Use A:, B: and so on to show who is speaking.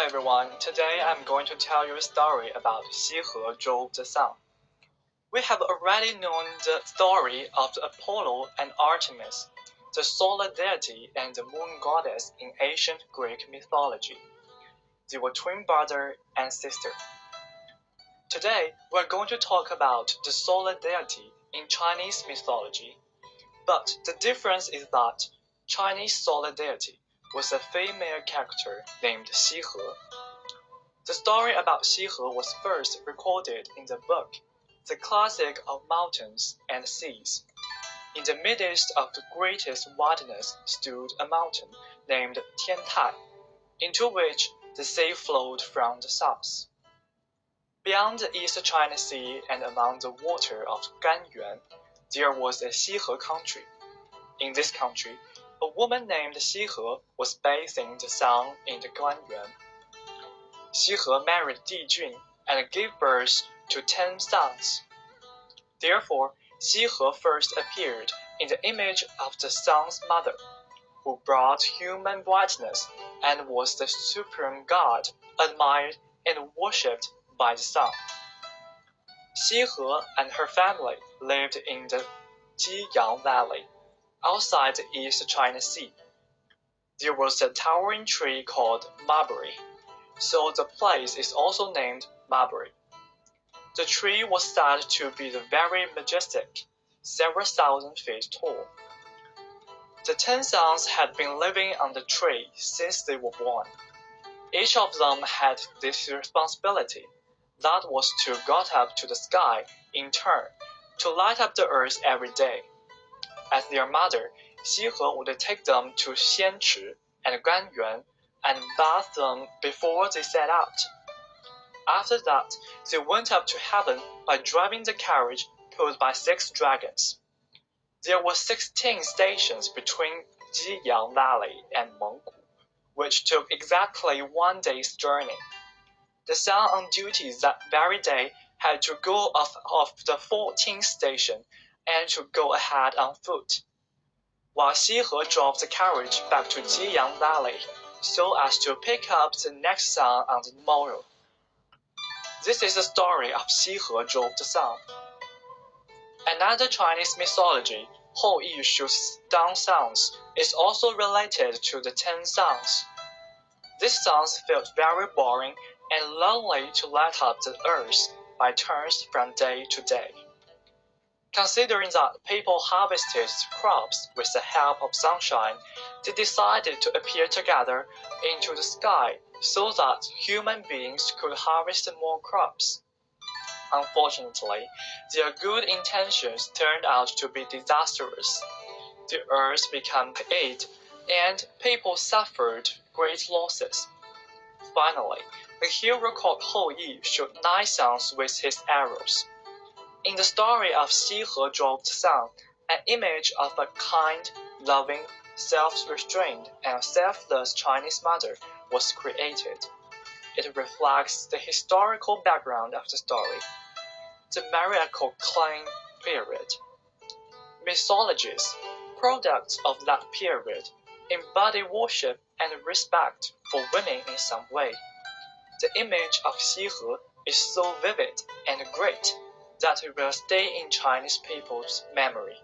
A: everyone, today I'm going to tell you a story about Xihe Drove the Sun. We have already known the story of the Apollo and Artemis, the solar deity and the moon goddess in ancient Greek mythology. They were twin brother and sister. Today, we're going to talk about the solar deity in Chinese mythology, but the difference is that Chinese solar deity was a female character named Xihe. The story about Xihe was first recorded in the book The Classic of Mountains and Seas. In the midst of the greatest wilderness stood a mountain named Tiantai, into which the sea flowed from the south. Beyond the East China Sea and among the water of Ganyuan, there was a Xihe country. In this country, a woman named Xihe was bathing the sun in the Ganyuan. Xihe married Di Jun and gave birth to 10 sons. Therefore, Xihe first appeared in the image of the sun's mother, who brought human brightness and was the supreme god, admired and worshipped by the sun. Xihe and her family lived in the Jiyang Valley, outside the East China Sea. There was a towering tree called mulberry, so the place is also named Mulberry. The tree was said to be very majestic, several thousand feet tall. The 10 sons had been living on the tree since they were born. Each of them had this responsibility, that was to go up to the sky in turn, to light up the earth every day. As their mother, Xihe would take them to Xianchi and Ganyuan and bathe them before they set out. After that, they went up to heaven by driving the carriage pulled by 6 dragons. There were 16 stations between Jiyang Valley and Mengku, which took exactly 1 day's journey. The son on duty that very day had to go off of the 14th station and to go ahead on foot, while Xihe drove the carriage back to Jiyang Valley so as to pick up the next son on the morrow. This is the story of Xihe Drove the Sun. Another Chinese mythology, Hou Yi shoots down suns, is also related to the 10 sons. These sons felt very boring and lonely to light up the earth by turns from day to day. Considering that people harvested crops with the help of sunshine, they decided to appear together into the sky so that human beings could harvest more crops. Unfortunately, their good intentions turned out to be disastrous. The earth became arid, and people suffered great losses. Finally, the hero called Hou Yi shot 9 sons with his arrows. In the story of Xihe Drove the Sun, an image of a kind, loving, self-restrained, and selfless Chinese mother was created. It reflects the historical background of the story, the miracle claim period. Mythologies, products of that period, embody worship and respect for women in some way. The image of Xihe is so vivid and great that it will stay in Chinese people's memory.